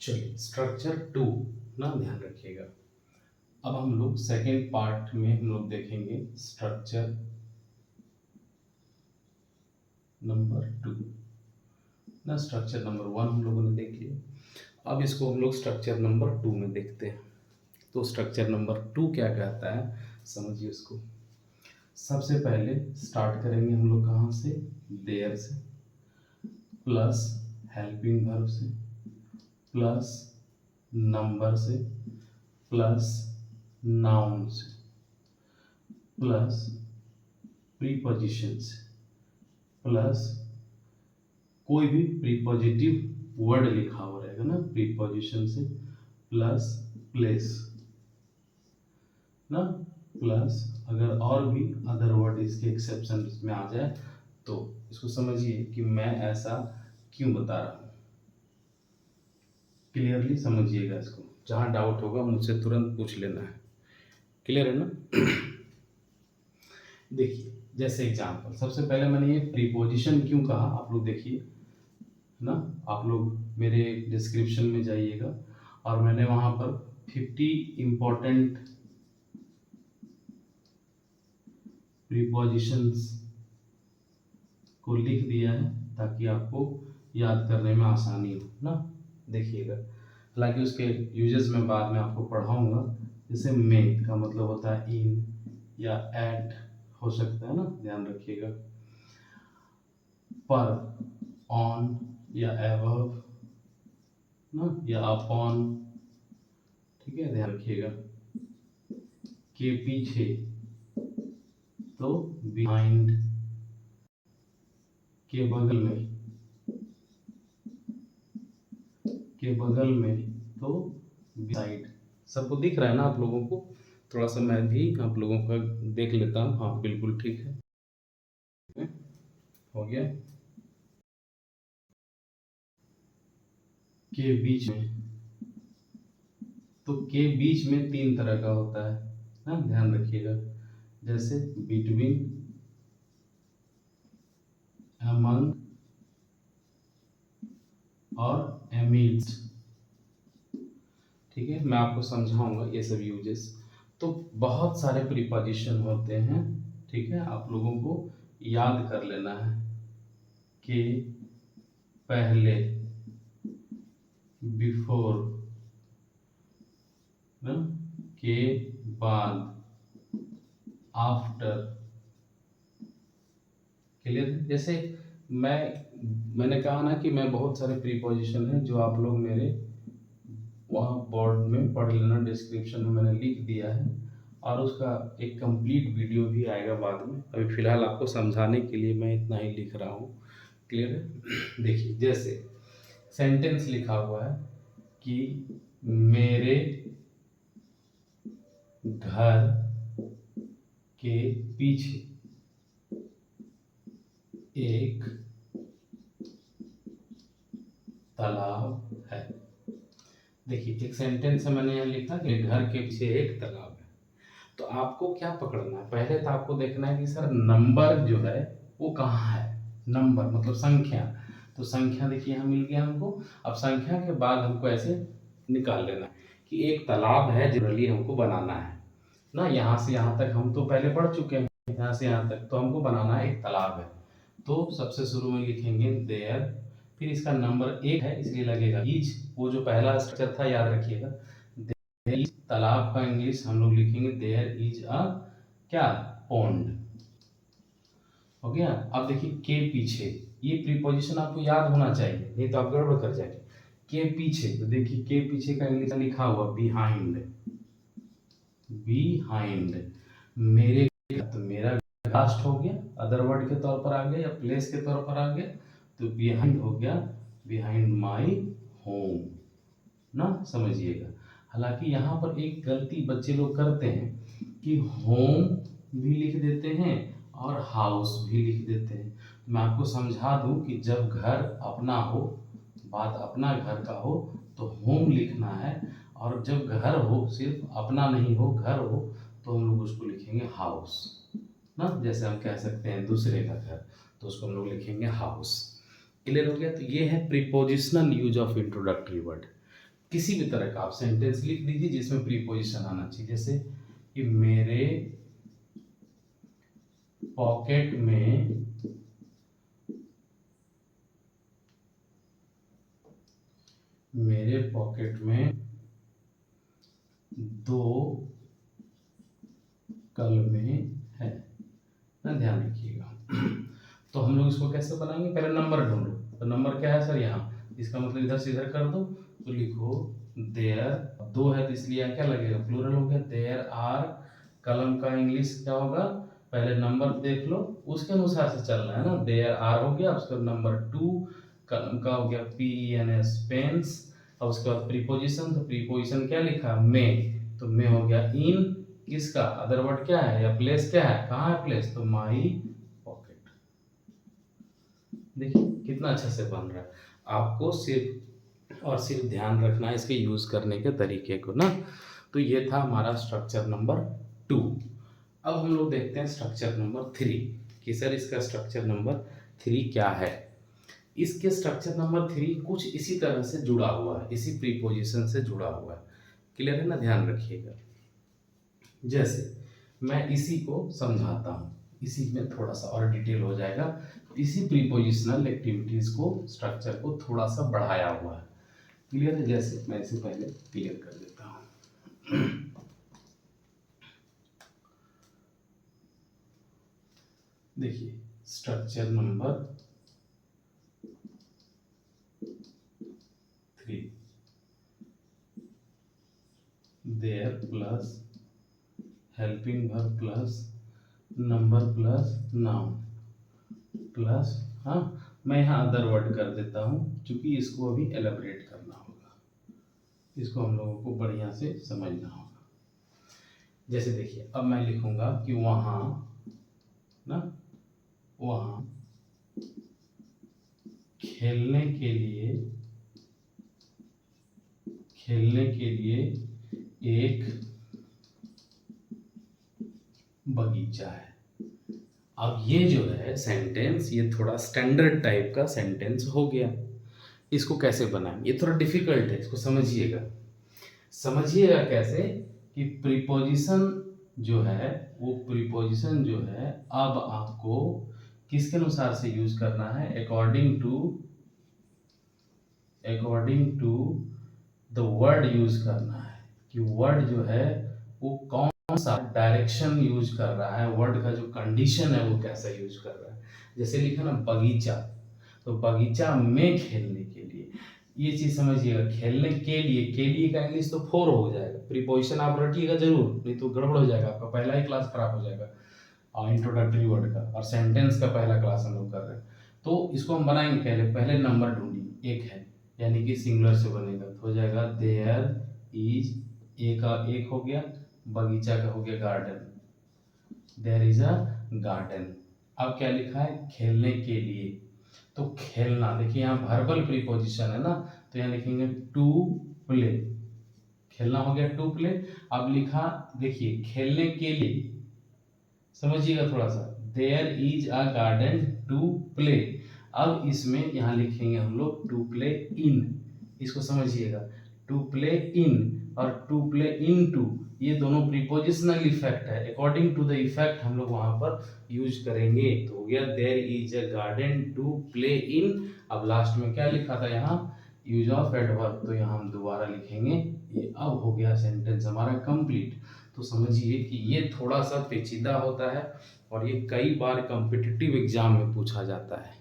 चलिए structure to ना ध्यान रखिएगा। अब हम लोग सेकेंड पार्ट में हम लोग देखेंगे स्ट्रक्चर नंबर टू। ना स्ट्रक्चर नंबर वन हम लोगों ने देख लिया, अब इसको हम लोग स्ट्रक्चर नंबर टू में देखते हैं। तो स्ट्रक्चर नंबर टू क्या कहता है समझिए उसको। सबसे पहले स्टार्ट करेंगे हम लोग कहाँ से, देयर से, प्लस हेल्पिंग वर्ब से, प्लस नंबर से, प्लस नाउन से, प्लस प्रीपोजिशन से, प्लस कोई भी प्रीपोजिटिव वर्ड लिखा हुआ रहेगा ना प्रीपोजिशन से, प्लस प्लेस ना, प्लस अगर और भी अदर वर्ड इसके एक्सेप्शन में आ जाए तो इसको समझिए कि मैं ऐसा क्यों बता रहा हूँ। क्लियरली समझिएगा इसको, जहाँ डाउट होगा मुझसे तुरंत पूछ लेना है। क्लियर है ना। देखिए जैसे एग्जांपल, सबसे पहले मैंने ये प्रीपोजिशन क्यों कहा आप लोग देखिए ना, आप लोग मेरे डिस्क्रिप्शन में जाइएगा और मैंने वहाँ पर 50 इम्पोर्टेंट प्रीपोजिशंस को लिख दिया है ताकि आपको याद करने में आसानी हो ना। देखिएगा, हालांकि उसके यूजेस में बाद में आपको पढ़ाऊंगा। जैसे में का मतलब होता है इन या एट हो सकता है ना, ध्यान रखिएगा। पर, ऑन या एबव ना, या अपॉन, ठीक है, ध्यान रखिएगा। के पीछे तो बिहाइंड, के बगल में, के बगल में तो बिसाइड। सबको दिख रहा है ना आप लोगों को? थोड़ा सा मैं भी आप लोगों का देख लेता हूँ। हाँ बिल्कुल ठीक है, हो गया। के बीच में, तो के बीच में तीन तरह का होता है ना, ध्यान रखिएगा। जैसे बिटवीन, अमंग और एमिड्स। ठीक है, मैं आपको समझाऊंगा ये सब यूजेस। तो बहुत सारे प्रीपोजिशन होते हैं, ठीक है, आप लोगों को याद कर लेना है। के पहले, बिफोर ना, के बाद, आफ्टर। क्लियर। जैसे मैंने कहा ना कि मैं बहुत सारे प्रीपोजिशन हैं जो आप लोग मेरे वहाँ बोर्ड में पढ़ लेना, डिस्क्रिप्शन में मैंने लिख दिया है और उसका एक कंप्लीट वीडियो भी आएगा बाद में। अभी फ़िलहाल आपको समझाने के लिए मैं इतना ही लिख रहा हूँ। क्लियर है। देखिए जैसे सेंटेंस लिखा हुआ है कि मेरे घर के पीछे एक तालाब है। देखिए एक सेंटेंस है, मैंने यहाँ लिखा कि घर के पीछे एक तालाब है। तो आपको क्या पकड़ना है, पहले तो आपको देखना है कि सर नंबर जो है वो कहाँ है। नंबर मतलब संख्या, तो संख्या देखिए यहाँ मिल गया हमको। अब संख्या के बाद हमको ऐसे निकाल लेना कि एक तालाब है, जनरली हमको बनाना है ना। यहाँ से यहाँ तक हम तो पहले पढ़ चुके हैं, यहाँ से यहाँ तक तो हमको बनाना है एक तालाब है। तो सबसे शुरू में लिखेंगे देयर, फिर इसका नंबर एक है इसलिए लगेगा ईच, वो जो पहला स्ट्रक्चर था याद रखिएगा। देयर, तालाब का इंग्लिश हम लोग लिखेंगे देयर इज अ क्या, पॉन्ड। हो गया। अब देखिए के पीछे, ये प्रीपोजिशन आपको याद होना चाहिए नहीं तो आप गड़बड़ कर जाएंगे। के पीछे, तो देखिए के पीछे का इंग्लिश लिखा हुआ बिहाइंड, बिहाइंड। मेरे, तो मेरा लास्ट हो गया, अदर वर्ड के तौर पर आ गया या प्लेस के तौर पर आ गया, तो बिहाइंड हो गया बिहाइंड माई होम ना, समझिएगा। हालांकि यहाँ पर एक गलती बच्चे लोग करते हैं कि होम भी लिख देते हैं और हाउस भी लिख देते हैं। तो मैं आपको समझा दूं कि जब घर अपना हो, बात अपना घर का हो, तो होम लिखना है, और जब घर हो, सिर्फ अपना नहीं हो, घर हो, तो हम लोग उसको लिखेंगे हाउस ना। जैसे हम कह सकते हैं दूसरे का घर, तो उसको हम लोग लिखेंगे हाउस। क्लियर हो गया। तो ये है prepositional use of introductory word. किसी भी तरह का आप सेंटेंस लिख दीजिए जिसमें प्रीपोजिशन आना चाहिए, जैसे कि मेरे पॉकेट में दो कलमें है ना, ध्यान रखिएगा। तो हम लोग इसको कैसे बनाएंगे, पहले नंबर ढूंढो। तो नंबर क्या है सर, यहाँ, इसका मतलब इधर से इधर कर दो, तो लिखो देयर, दो है तो इसलिए यहाँ क्या लगेगा, प्लूरल हो गया, देयर आर, कलम का इंग्लिश क्या होगा, पहले नंबर देख लो उसके अनुसार से चलना है ना, देयर आर हो गया, उसके बाद नंबर 2, कलम का हो गया PENS, पेन्स, और उसके बाद प्रीपोजिशन, तो प्रीपोजिशन क्या लिखा, में, तो में हो गया इन, किसका, अदर वर्ड क्या है, या प्लेस क्या है, कहाँ है प्लेस, तो माई पॉकेट। देखिए कितना अच्छा से बन रहा है। आपको सिर्फ और सिर्फ ध्यान रखना है इसके यूज करने के तरीके को ना। तो ये था हमारा स्ट्रक्चर नंबर 2। अब हम लोग देखते हैं स्ट्रक्चर नंबर 3 कि सर इसका स्ट्रक्चर नंबर 3 क्या है। इसके स्ट्रक्चर नंबर 3 कुछ इसी तरह से जुड़ा हुआ है, इसी प्रीपोजिशन से जुड़ा हुआ है। क्लियर है ना, ध्यान रखिएगा। जैसे मैं इसी को समझाता हूँ, इसी में थोड़ा सा और डिटेल हो जाएगा। इसी प्रीपोजिशनल एक्टिविटीज को, स्ट्रक्चर को थोड़ा सा बढ़ाया हुआ है। क्लियर है, जैसे मैं इसे पहले क्लियर कर देता हूँ। देखिए structure number 3, there plus helping verb plus number plus noun plus, हाँ मैं यहाँ अदर वर्ड कर देता हूँ क्योंकि इसको अभी एलेबरेट करना होगा, इसको हम लोगों को बढ़िया से समझना होगा। जैसे देखिए अब मैं लिखूंगा कि वहाँ ना, वहाँ खेलने के लिए एक बगीचा है। अब ये जो है सेंटेंस, ये थोड़ा स्टैंडर्ड टाइप का सेंटेंस हो गया। इसको कैसे बनाएंगे, ये थोड़ा डिफिकल्ट है, इसको समझिएगा। समझिएगा कैसे कि प्रीपोजिशन जो है, वो प्रीपोजिशन जो है अब आपको किसके अनुसार से यूज करना है, according to the word use करना है कि वर्ड जो है वो कौन सा डायरेक्शन यूज कर रहा है, वर्ड का जो कंडीशन है वो कैसा यूज कर रहा है। जैसे लिखा ना बगीचा, तो बगीचा में खेलने के लिए, ये चीज समझिएगा, खेलने के लिए का इंग्लिश तो फोर हो जाएगा। प्रीपोजिशन आप रटिएगा जरूर, नहीं तो गड़बड़ हो जाएगा, आपका पहला ही क्लास खराब हो जाएगा इंट्रोडक्टरी वर्ड का, और सेंटेंस का पहला क्लास हम लोग कर रहे हैं। तो इसको हम बनाएंगे, पहले नंबर ढूंढिए, एक है यानी कि सिंगुलर से बनेगा, तो हो जाएगा देयर इज, ए का एक हो गया, बगीचा का हो गया garden, there is a garden. अब क्या लिखा है, खेलने के लिए, तो खेलना, देखिए यहाँ वर्बल प्रीपोजिशन है ना, तो यहाँ लिखेंगे टू प्ले, खेलना हो गया टू प्ले। अब लिखा देखिए खेलने के लिए, समझिएगा थोड़ा सा, there is a garden to play. अब इसमें यहाँ लिखेंगे हम लोग टू प्ले इन, इसको समझिएगा, टू प्ले इन और टू प्ले इन टू, ये दोनों प्रीपोजिशनल इफेक्ट है, अकॉर्डिंग टू द इफेक्ट हम लोग वहां पर यूज करेंगे। तो हो गया there is a garden to play in. अब लास्ट में क्या लिखा था यहाँ, यूज ऑफ एडवर्ब, तो यहाँ हम दोबारा लिखेंगे ये। अब हो गया सेंटेंस हमारा कंप्लीट। तो समझिए कि ये थोड़ा सा पेचीदा होता है और ये कई बार कॉम्पिटिटिव एग्जाम में पूछा जाता है।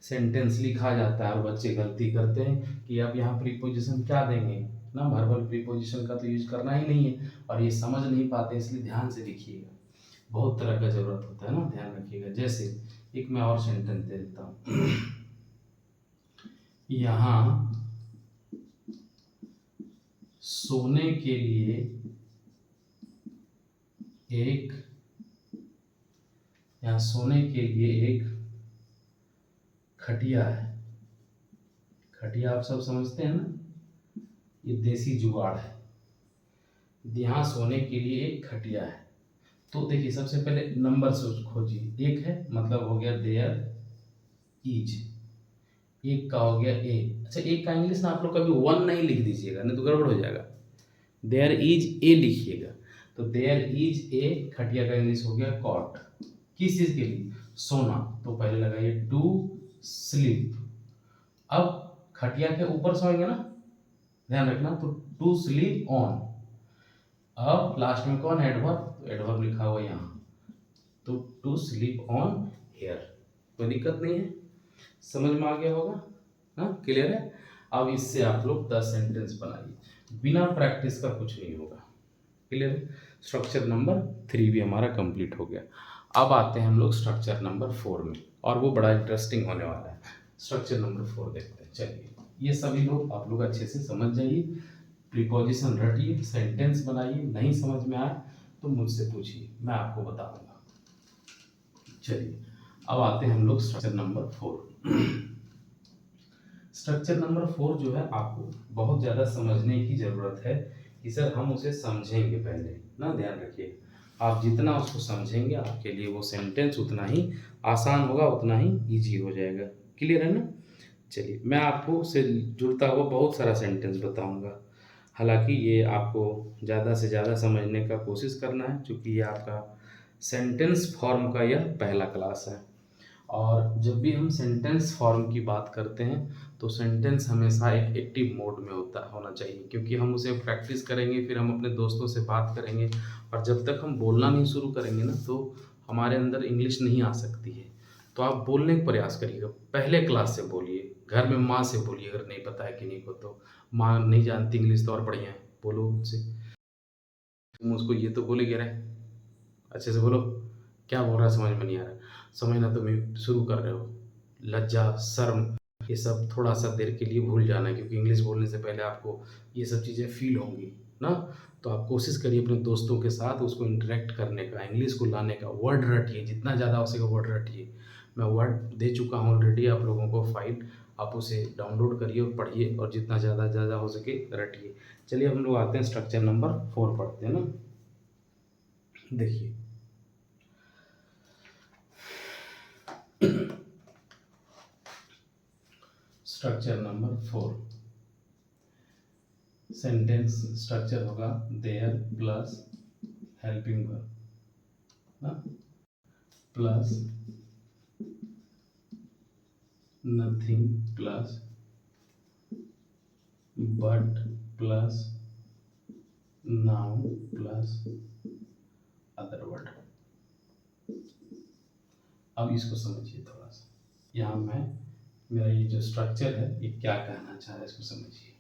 सेंटेंस लिखा जाता है और बच्चे गलती करते हैं कि अब यहाँ प्रीपोजिशन क्या देंगे ना, वर्बल प्रीपोजिशन का तो यूज करना ही नहीं है, और ये समझ नहीं पाते, इसलिए ध्यान से लिखिएगा, बहुत तरह का जरूरत होता है ना, ध्यान रखिएगा। जैसे एक मैं और सेंटेंस दे देता हूँ, यहाँ सोने के लिए एक, यहाँ सोने के लिए एक खटिया है। खटिया आप सब समझते हैं ना, ये देसी जुगाड़ है। यहाँ सोने के लिए एक खटिया है, तो देखिए सबसे पहले नंबर से खोजिए, एक है मतलब हो गया देयर इज, एक का हो गया ए। अच्छा, एक का इंग्लिश ना आप लोग कभी वन नहीं लिख दीजिएगा, नहीं तो गड़बड़ हो जाएगा। देयर इज ए लिखिएगा। तो देयर इज ए, खटिया का इंग्लिश हो गया कॉट। किस चीज के लिए? सोना। तो पहले लगाइए टू स्लीप। अब खटिया के ऊपर सोएंगे ना, ध्यान रखना, तो टू स्लीप ऑन। अब लास्ट में कौन है? एडवर्ब, तो एडवर्ब लिखा हुआ यहाँ, तो टू स्लीप ऑन हेयर। कोई दिक्कत नहीं है, समझ में आ गया होगा ना? क्लियर है? अब इससे आप लोग 10 सेंटेंस बनाइए, बिना प्रैक्टिस का कुछ नहीं होगा। क्लियर है? स्ट्रक्चर नंबर 3 भी हमारा कंप्लीट हो गया। अब आते हैं हम लोग स्ट्रक्चर नंबर 4 में, और वो बड़ा इंटरेस्टिंग होने वाला है। स्ट्रक्चर नंबर 4 देखते हैं। चलिए, ये सभी लोग आप लोग अच्छे से समझ जाइए, प्रीपोजिशन रटिए, सेंटेंस बनाइए। नहीं समझ में आए तो मुझसे पूछिए, मैं आपको बता दूंगा। चलिए, अब आते हैं हम लोग स्ट्रक्चर नंबर 4। स्ट्रक्चर नंबर 4 जो है, आपको बहुत ज़्यादा समझने की ज़रूरत है कि सर हम उसे समझेंगे पहले ना, ध्यान रखिए। आप जितना उसको समझेंगे आपके लिए वो सेंटेंस उतना ही आसान होगा, उतना ही इजी हो जाएगा। क्लियर है ना? चलिए, मैं आपको उससे जुड़ता हुआ बहुत सारा सेंटेंस बताऊंगा। हालांकि ये आपको ज़्यादा से ज़्यादा समझने का कोशिश करना है, क्योंकि ये आपका सेंटेंस फॉर्म का यह पहला क्लास है। और जब भी हम सेंटेंस फॉर्म की बात करते हैं तो सेंटेंस हमेशा एक एक्टिव मोड में होना चाहिए, क्योंकि हम उसे प्रैक्टिस करेंगे, फिर हम अपने दोस्तों से बात करेंगे, और जब तक हम बोलना नहीं शुरू करेंगे ना, तो हमारे अंदर इंग्लिश नहीं आ सकती है। तो आप बोलने का प्रयास करिएगा, पहले क्लास से बोलिए, घर में माँ से बोलिए, अगर नहीं पता है किन्हीं को तो। माँ नहीं जानती इंग्लिश तो और बढ़िया है, बोलो उनसे। तुम उसको ये तो बोले कह रहे, अच्छे से बोलो, क्या बोल रहा है समझ में नहीं आ रहा, समझना तुम्हें शुरू कर रहे हो। लज्जा, शर्म, ये सब थोड़ा सा देर के लिए भूल जाना है, क्योंकि इंग्लिश बोलने से पहले आपको ये सब चीज़ें फील होंगी ना। तो आप कोशिश करिए अपने दोस्तों के साथ उसको इंटरेक्ट करने का, इंग्लिश को लाने का। वर्ड रटिए, जितना ज़्यादा हो सके वर्ड रटिए। मैं वर्ड दे चुका हूँ ऑलरेडी आप लोगों को फाइल, आप उसे डाउनलोड करिए और पढ़िए, और जितना ज़्यादा हो सके रटिए। चलिए, हम लोग आते हैं स्ट्रक्चर नंबर 4 पढ़ते हैं ना। देखिए, स्ट्रक्चर नंबर 4, सेंटेंस स्ट्रक्चर होगा देयर प्लस हेल्पिंग वर्ब ना, plus nothing plus but plus noun plus other word. अब इसको समझिए थोड़ा सा, यहाँ मैं मेरा ये जो स्ट्रक्चर है ये क्या कहना चाह रहा है, इसको समझिए।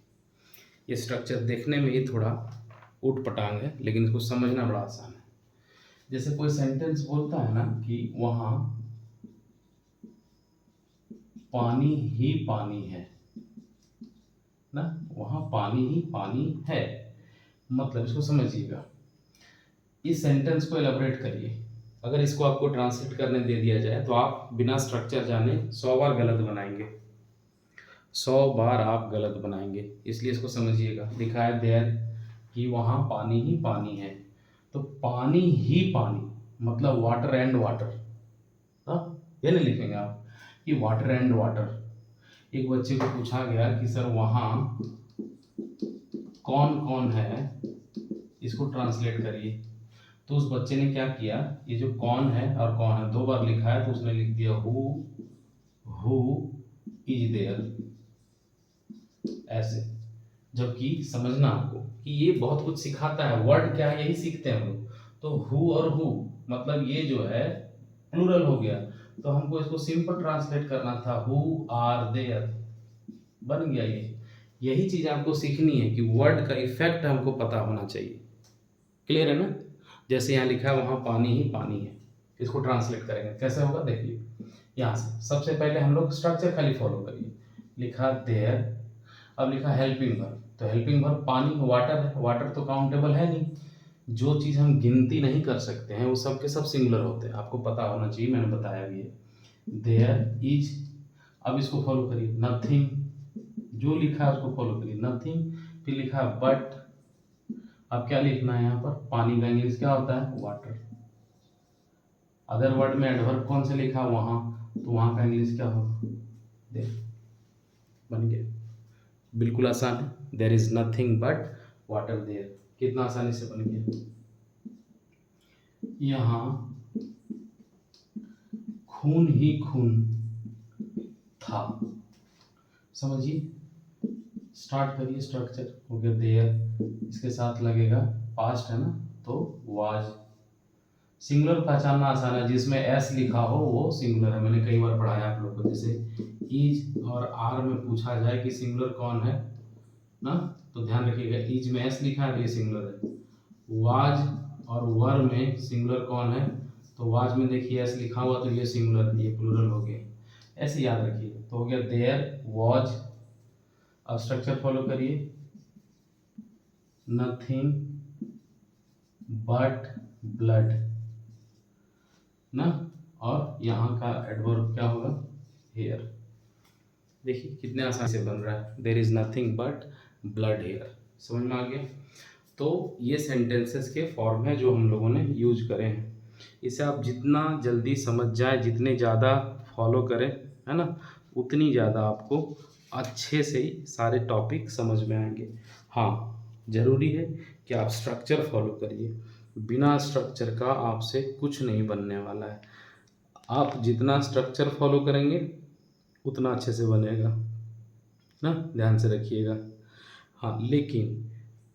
ये स्ट्रक्चर देखने में ही थोड़ा ऊट पटांग है, लेकिन इसको समझना बड़ा आसान है। जैसे कोई सेंटेंस बोलता है ना कि वहाँ पानी ही पानी है ना, वहाँ पानी ही पानी है, मतलब इसको समझिएगा। इस सेंटेंस को एलाबोरेट करिए। अगर इसको आपको ट्रांसलेट करने दे दिया जाए तो आप बिना स्ट्रक्चर जाने 100 बार गलत बनाएंगे, 100 बार आप गलत बनाएंगे। इसलिए इसको समझिएगा। लिखा है देयर, कि वहाँ पानी ही पानी है, तो पानी ही पानी मतलब वाटर एंड वाटर, हाँ, ये नहीं लिखेंगे आप कि वाटर एंड वाटर। एक बच्चे को पूछा गया कि सर वहाँ कौन कौन है, इसको ट्रांसलेट करिए। तो उस बच्चे ने क्या किया, ये जो कौन है और कौन है 2 बार लिखा है, तो उसने लिख दिया हु इज देयर, ऐसे। जबकि समझना आपको कि ये बहुत कुछ सिखाता है, वर्ड क्या है यही सीखते हैं हम लोग। तो हु और हु मतलब ये जो है प्लूरल हो गया, तो हमको इसको सिंपल ट्रांसलेट करना था, हु आर देयर, बन गया ये। यही चीज आपको सीखनी है कि वर्ड का इफेक्ट हमको पता होना चाहिए। क्लियर है ना? जैसे यहाँ लिखा है वहाँ पानी ही पानी है, इसको ट्रांसलेट करेंगे कैसे होगा देखिए। यहाँ से सबसे पहले हम लोग स्ट्रक्चर खाली फॉलो करिए। लिखा देयर, अब लिखा हेल्पिंग वर्ब, तो हेल्पिंग वर्ब पानी, वाटर है, वाटर तो काउंटेबल है नहीं। जो चीज़ हम गिनती नहीं कर सकते हैं वो सब के सब सिंगुलर होते हैं, आपको पता होना चाहिए, मैंने बताया भी है। देयर इज, अब इसको फॉलो करिए, नथिंग, जो लिखा है उसको फॉलो करिए, नथिंग। फिर लिखा बट, अब क्या लिखना है यहाँ पर, पानी का इंग्लिश क्या होता है, वाटर। अदर वर्ड में एडवर्ब कौन से लिखा, वहाँ, तो वहाँ का इंग्लिश क्या होगा, देयर। बन गया, बिल्कुल आसान है। There is nothing but water there, कितना आसानी से बन गया। यहाँ खून ही खून था, समझिए। स्टार्ट करिए, स्ट्रक्चर हो गया देयर, इसके साथ लगेगा पास्ट है ना, तो वाज। सिंगुलर पहचानना आसान है, जिसमें एस लिखा हो वो सिंगुलर है, मैंने कई बार पढ़ाया आप लोग को। जैसे इज और आर में पूछा जाए कि सिंगुलर कौन है ना, तो ध्यान रखिएगा इज में एस लिखा है तो ये सिंगुलर है। वाज और वर में सिंगुलर कौन है, तो वाज में देखिए एस लिखा हुआ तो ये सिंगुलर, ये प्लूरल हो गया, ऐसे याद रखिए। तो हो गया देयर वाज। अब स्ट्रक्चर फॉलो करिए, नथिंग बट ब्लड ना, और यहाँ का एडवर्ब क्या होगा, हेयर। देखिए कितने आसानी से बन रहा है, there is nothing but blood here, समझ में आ गया। तो ये सेंटेंसेस के फॉर्म है जो हम लोगों ने यूज करे हैं। इसे आप जितना जल्दी समझ जाए, जितने ज़्यादा फॉलो करें है ना, उतनी ज़्यादा आपको अच्छे से ही सारे टॉपिक समझ में आएंगे। हाँ, ज़रूरी है कि आप स्ट्रक्चर फॉलो करिए, बिना स्ट्रक्चर का आपसे कुछ नहीं बनने वाला है। आप जितना स्ट्रक्चर फॉलो करेंगे उतना अच्छे से बनेगा ना, ध्यान से रखिएगा। हाँ, लेकिन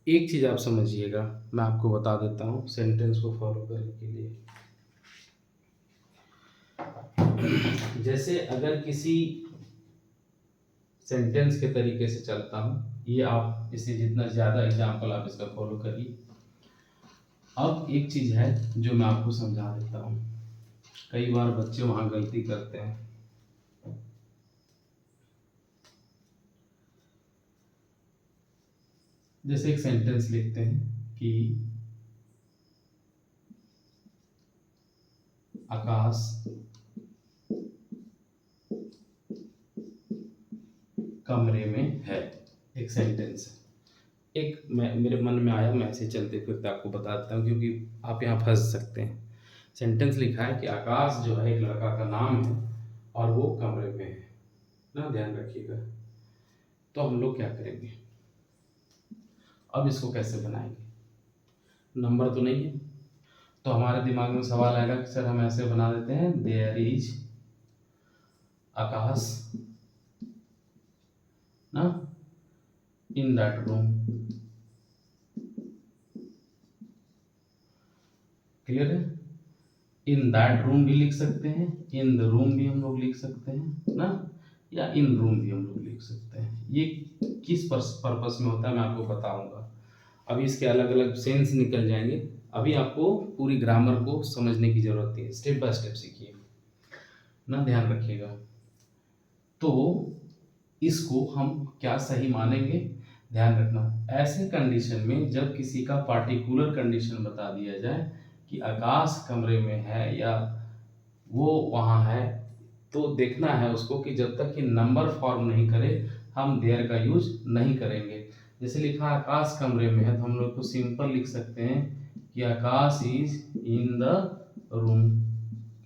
एक चीज़ आप समझिएगा, मैं आपको बता देता हूँ सेंटेंस को फॉलो करने के लिए। जैसे अगर किसी सेंटेंस के तरीके से चलता हूँ, ये आप इसे जितना ज़्यादा एग्जाम्पल आप इसका फॉलो करिए। अब एक चीज़ है जो मैं आपको समझा देता हूँ, कई बार बच्चे वहाँ गलती करते हैं। जैसे एक सेंटेंस लिखते हैं कि आकाश कमरे में है, एक सेंटेंस है। एक मैं मेरे मन में आया, मैं ऐसे चलते फिरते आपको बता देता हूँ क्योंकि आप यहाँ फंस सकते हैं। सेंटेंस लिखा है कि आकाश जो है एक लड़का का नाम है और वो कमरे में है ना, ध्यान रखिएगा। तो हम लोग क्या करेंगे, अब इसको कैसे बनाएंगे, नंबर तो नहीं है, तो हमारे दिमाग में सवाल आएगा कि सर हम ऐसे बना देते हैं, देयर इज आकाश ना इन दैट रूम। क्लियर है, इन दैट रूम भी लिख सकते हैं, इन द रूम भी हम लोग लिख सकते हैं ना, या इन रूम भी हम लोग लिख सकते हैं। ये किस पर्पस में होता है मैं आपको बताऊंगा। अभी इसके अलग अलग सेंस निकल जाएंगे, अभी आपको पूरी ग्रामर को समझने की जरूरत है, स्टेप बाय स्टेप सीखिए ना, ध्यान रखिएगा। तो इसको हम क्या सही मानेंगे, ध्यान रखना। ऐसे कंडीशन में जब किसी का पार्टिकुलर कंडीशन बता दिया जाए कि आकाश कमरे में है या वो वहाँ है, तो देखना है उसको कि जब तक कि नंबर फॉर्म नहीं करे हम देयर का यूज नहीं करेंगे। जैसे लिखा आकाश कमरे में है तो हम लोग को सिंपल लिख सकते हैं कि Akash is in the room.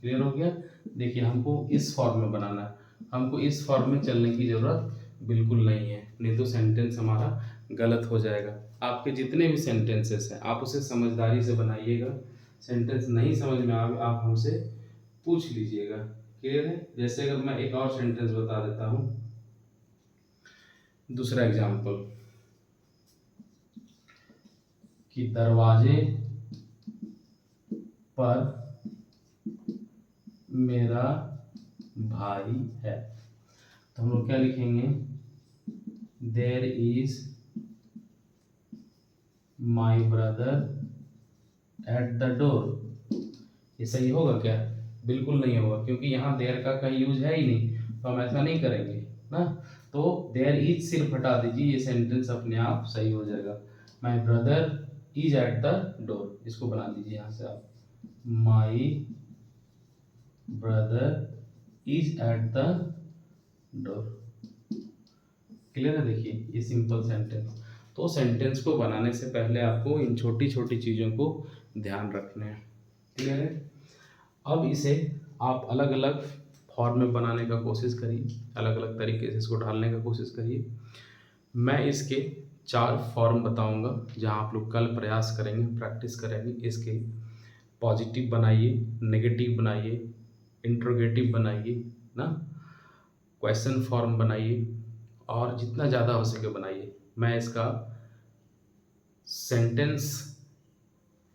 Clear हो गया। देखिए हमको इस फॉर्म में बनाना है, हमको इस फॉर्म में चलने की जरूरत बिल्कुल नहीं है, नहीं तो सेंटेंस हमारा गलत हो जाएगा। आपके जितने भी सेंटेंसेस हैं आप उसे समझदारी से बनाइएगा, सेंटेंस नहीं समझ में आए आप हमसे पूछ लीजिएगा। क्लियर है। जैसे अगर मैं एक और सेंटेंस बता देता हूँ, दूसरा एग्जाम्पल कि दरवाजे पर मेरा भाई है, तो हम लोग क्या लिखेंगे, there is my brother at the door. ये सही होगा क्या, बिल्कुल नहीं होगा, क्योंकि यहाँ देयर का कहीं यूज है ही नहीं, तो हम ऐसा नहीं करेंगे ना। तो देयर इज सिर्फ हटा दीजिए, ये सेंटेंस अपने आप सही हो जाएगा। My brother is eight the door, इसको बना दीजिए यहाँ से आप, my brother is eight the door. Clear है। देखिए ये सिंपल सेंटेंस। तो सेंटेंस को बनाने से पहले आपको इन छोटी छोटी चीज़ों को ध्यान रखना है। क्लियर है। अब इसे आप अलग अलग फॉर्म में बनाने का कोशिश करिए, अलग अलग तरीके से इसको ढालने का कोशिश करिए। मैं इसके 4 फॉर्म बताऊंगा जहां आप लोग कल प्रयास करेंगे, प्रैक्टिस करेंगे। इसके पॉजिटिव बनाइए, नेगेटिव बनाइए, इंट्रोगेटिव बनाइए ना, क्वेश्चन फॉर्म बनाइए और जितना ज़्यादा हो सके बनाइए। मैं इसका सेंटेंस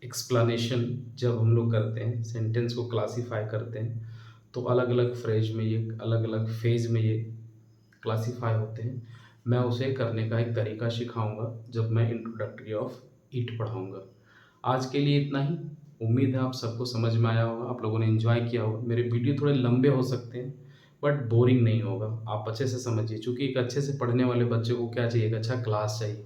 एक्सप्लेनेशन जब हम लोग करते हैं, सेंटेंस को क्लासीफाई करते हैं, तो अलग अलग फ्रेज में ये, अलग अलग फेज में ये क्लासीफाई होते हैं। मैं उसे करने का एक तरीका सिखाऊंगा जब मैं इंट्रोडक्टरी ऑफ ईट पढ़ाऊंगा। आज के लिए इतना ही। उम्मीद है आप सबको समझ में आया होगा, आप लोगों ने एंजॉय किया होगा। मेरे वीडियो थोड़े लंबे हो सकते हैं बट बोरिंग नहीं होगा, आप अच्छे से समझिए। क्योंकि एक अच्छे से पढ़ने वाले बच्चे को क्या चाहिए, एक अच्छा क्लास चाहिए।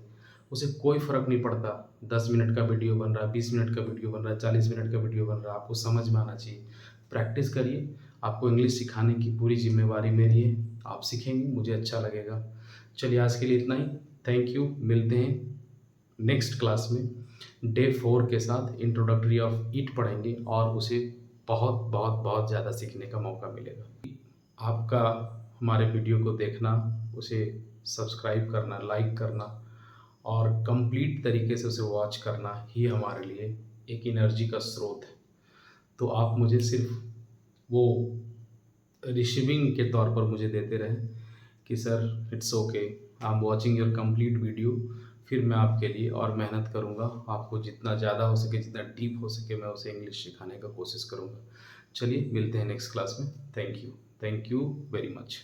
उसे कोई फ़र्क नहीं पड़ता 10 मिनट का वीडियो बन रहा है, 20 मिनट का वीडियो बन रहा है, 40 मिनट का वीडियो बन रहा है, आपको समझ में आना चाहिए। प्रैक्टिस करिए, आपको इंग्लिश सिखाने की पूरी जिम्मेवारी मेरी है। आप सीखेंगे, मुझे अच्छा लगेगा। चलिए आज के लिए इतना ही। Thank you. मिलते हैं नेक्स्ट क्लास में डे 4 के साथ। इंट्रोडक्टरी ऑफ ईट पढ़ेंगे और उसे बहुत बहुत बहुत ज़्यादा सीखने का मौका मिलेगा। आपका हमारे वीडियो को देखना, उसे सब्सक्राइब करना, लाइक करना और कंप्लीट तरीके से उसे वॉच करना ही हमारे लिए एक एनर्जी का स्रोत है। तो आप मुझे सिर्फ वो रिसीविंग के तौर पर मुझे देते रहें कि sir it's okay, I am watching your complete video. फिर मैं आपके लिए और मेहनत करूँगा, आपको जितना ज़्यादा हो सके, जितना डीप हो सके, मैं उसे इंग्लिश सिखाने का कोशिश करूँगा। चलिए मिलते हैं नेक्स्ट क्लास में। Thank you very much.